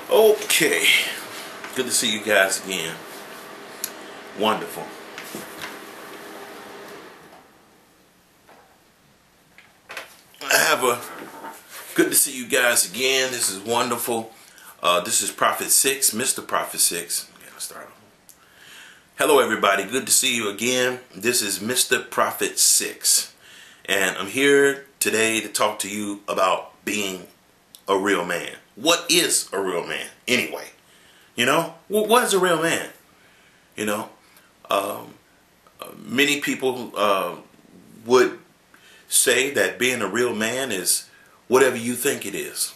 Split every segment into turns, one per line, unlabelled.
Okay, good to see you guys again. Wonderful. Good to see you guys again. This is wonderful. This is Prophet 6, Mr. Prophet 6. Let's start. Hello everybody, good to see you again. This is Mr. Prophet 6. And I'm here today to talk to you about being a real man. What is a real man anyway? You know, what is a real man? You know, many people would say that being a real man is whatever you think it is.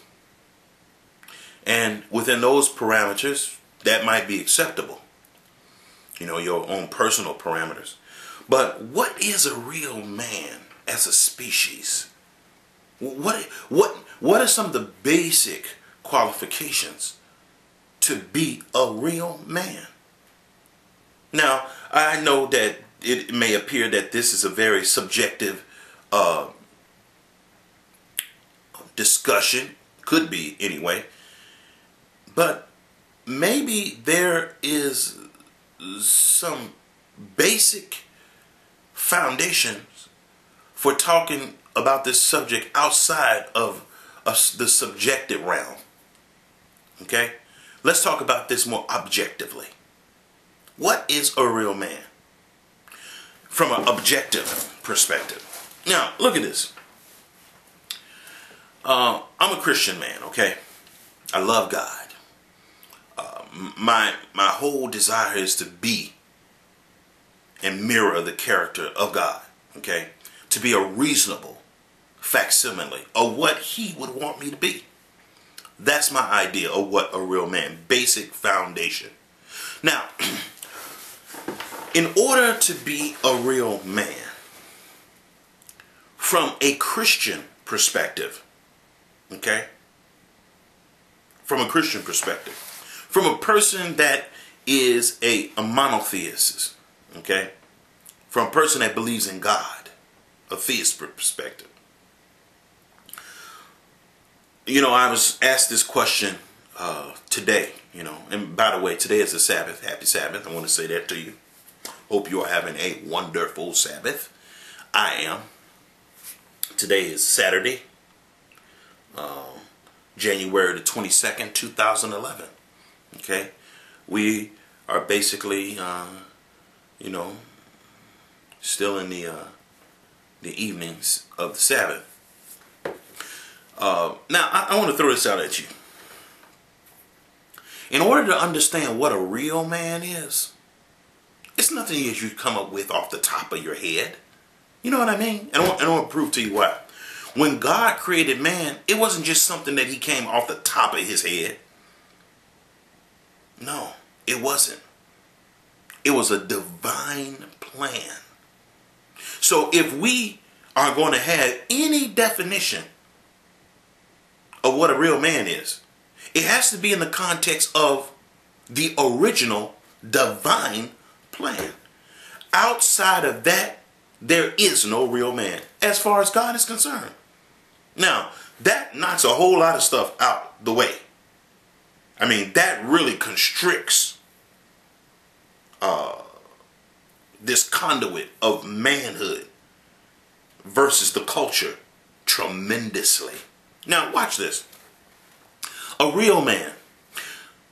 And within those parameters, that might be acceptable. You know, your own personal parameters. But what is a real man as a species? What are some of the basic qualifications to be a real man? Now, I know that it may appear that this is a very subjective discussion, could be anyway, but maybe there is some basic foundations for talking about this subject outside of the subjective realm. Okay? Let's talk about this more objectively. What is a real man? From an objective perspective. Now, look at this. I'm a Christian man, okay? I love God. My whole desire is to be and mirror the character of God, okay? To be a reasonable facsimile of what He would want me to be. That's my idea of what a real man, basic foundation. Now, in order to be a real man, from a Christian perspective, okay? From a Christian perspective, from a person that is a monotheist, okay? From a person that believes in God, a theist perspective. You know, I was asked this question today, you know, and by the way, today is the Sabbath. Happy Sabbath. I want to say that to you. Hope you are having a wonderful Sabbath. I am. Today is Saturday, January the 22nd, 2011. Okay? We are basically, you know, still in the evenings of the Sabbath. Now, I want to throw this out at you. In order to understand what a real man is, it's nothing that you come up with off the top of your head. You know what I mean? And I want to prove to you why. When God created man, it wasn't just something that He came off the top of His head. No, it wasn't. It was a divine plan. So if we are going to have any definition of what a real man is, it has to be in the context of the original divine plan. Outside of that, there is no real man as far as God is concerned. Now, that knocks a whole lot of stuff out the way. I mean, that really constricts this conduit of manhood versus the culture tremendously. Now, watch this. A real man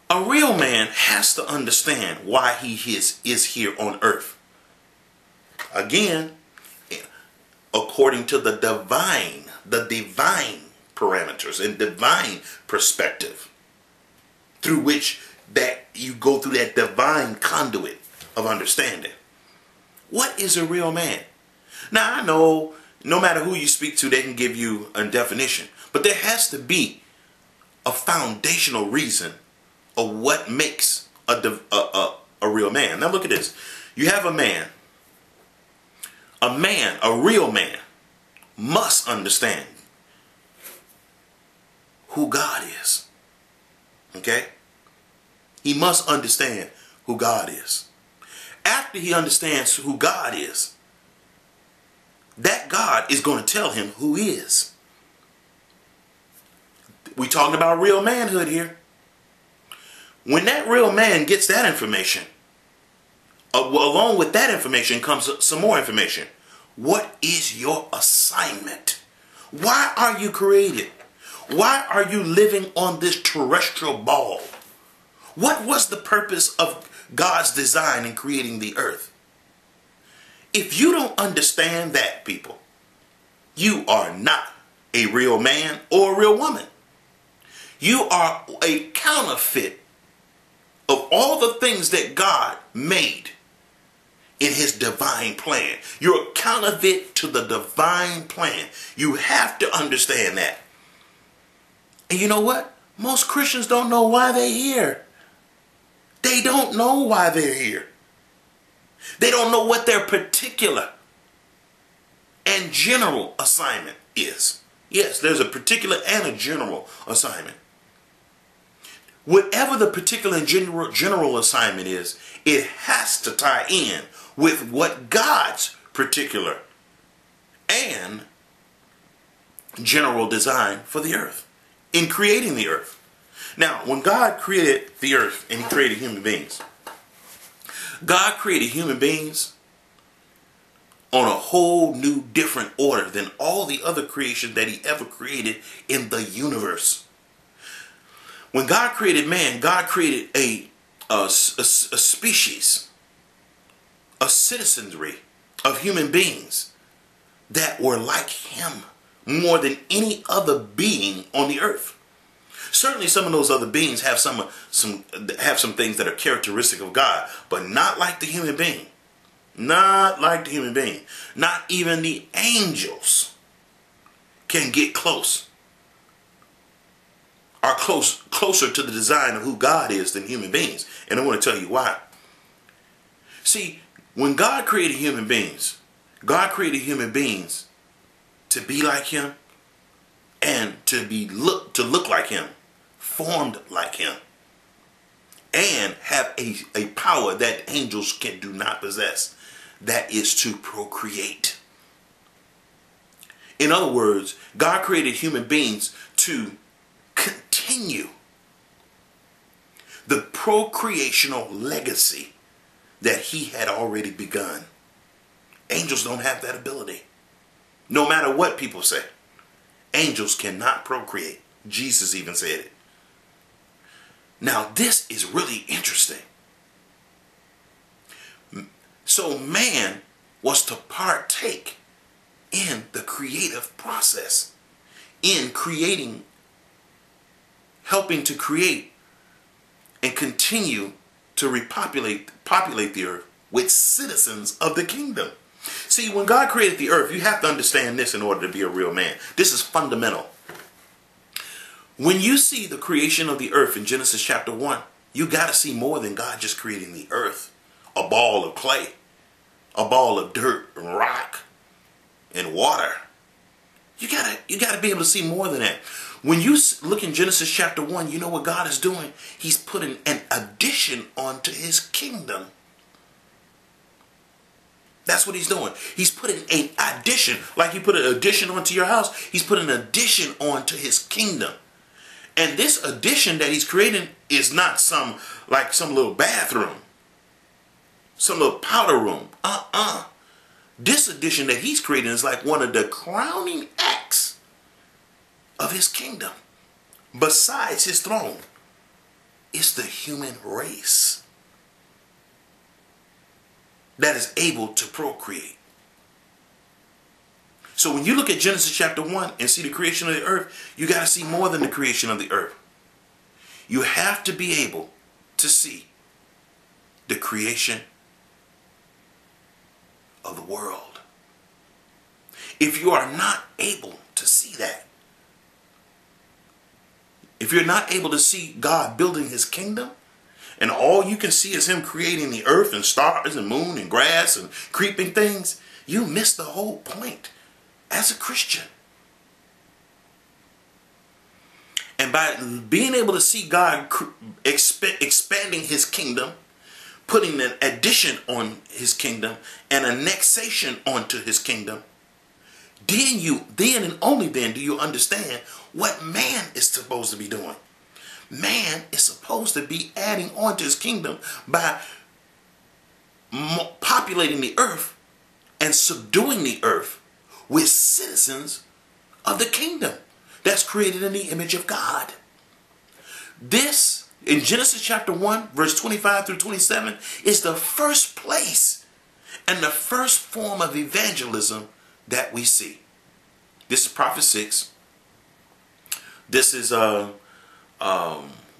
has to understand why he is here on earth. Again, according to the divine parameters and divine perspective, through which that you go through that divine conduit of understanding. What is a real man? Now, I know no matter who you speak to, they can give you a definition, but there has to be a foundational reason of what makes a real man. Now look at this. You have a man. A real man must understand who God is. Okay? He must understand who God is. After he understands who God is, that God is going to tell him who he is. We talking about real manhood here. When that real man gets that information, along with that information comes some more information. What is your assignment? Why are you created? Why are you living on this terrestrial ball? What was the purpose of God's design in creating the earth? If you don't understand that, people, you are not a real man or a real woman. You are a counterfeit of all the things that God made in his divine plan. You're a counterfeit to the divine plan. You have to understand that. And you know what? Most Christians don't know why they're here. They don't know why they're here. They don't know what their particular and general assignment is. Yes, there's a particular and a general assignment. Whatever the particular and general assignment is, it has to tie in with what God's particular and general design for the earth, in creating the earth. Now, when God created the earth and he created human beings, God created human beings on a whole new different order than all the other creation that he ever created in the universe. When God created man, God created a species, a citizenry of human beings that were like him more than any other being on the earth. Certainly some of those other beings have some things that are characteristic of God, but not like the human being. Not like the human being. Not even the angels can get close. Are closer to the design of who God is than human beings. And I want to tell you why. See, when God created human beings, God created human beings to be like him and to look like him, formed like him, and have a power that angels do not possess. That is to procreate. In other words, God created human beings to continue the procreational legacy that he had already begun. Angels don't have that ability. No matter what people say, angels cannot procreate. Jesus even said it. Now, this is really interesting. So man was to partake in the creative process, in creating, helping to create and continue to populate the earth with citizens of the kingdom. See, when God created the earth, you have to understand this in order to be a real man. This is fundamental. When you see the creation of the earth in Genesis chapter 1, you got to see more than God just creating the earth. A ball of clay, a ball of dirt and rock and water. You gotta be able to see more than that. When you look in Genesis chapter 1, you know what God is doing? He's putting an addition onto his kingdom. That's what he's doing. He's putting an addition. Like you put an addition onto your house, he's putting an addition onto his kingdom. And this addition that he's creating is not some little bathroom, some little powder room. This addition that he's creating is like one of the crowning acts of his kingdom. Besides his throne, it's the human race that is able to procreate. So when you look at Genesis chapter 1 and see the creation of the earth, you got to see more than the creation of the earth. You have to be able to see the creation of the world. If you are not able to see that, if you're not able to see God building his kingdom, and all you can see is him creating the earth and stars and moon and grass and creeping things, you miss the whole point as a Christian. And by being able to see God expanding his kingdom, putting an addition on his kingdom, and annexation onto his kingdom, then and only then do you understand what man is supposed to be doing. Man is supposed to be adding on to his kingdom by populating the earth and subduing the earth with citizens of the kingdom that's created in the image of God. This, in Genesis chapter 1, verse 25 through 27, is the first place and the first form of evangelism that we see. This is Prophet 6. This is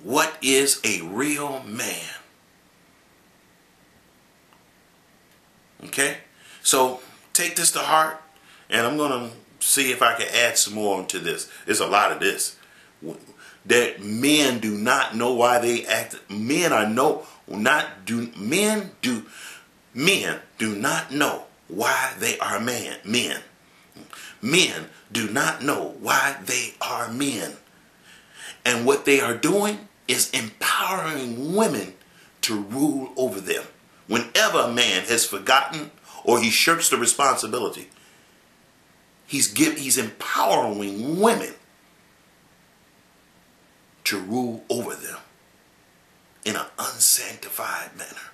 what is a real man? Okay? So take this to heart, and I'm going to see if I can add some more to this. There's a lot of this. That men do not know why they act. Men do not know why they are men. Men do not know why they are men. And what they are doing is empowering women to rule over them. Whenever a man has forgotten or he shirks the responsibility, he's empowering women to rule over them in an unsanctified manner.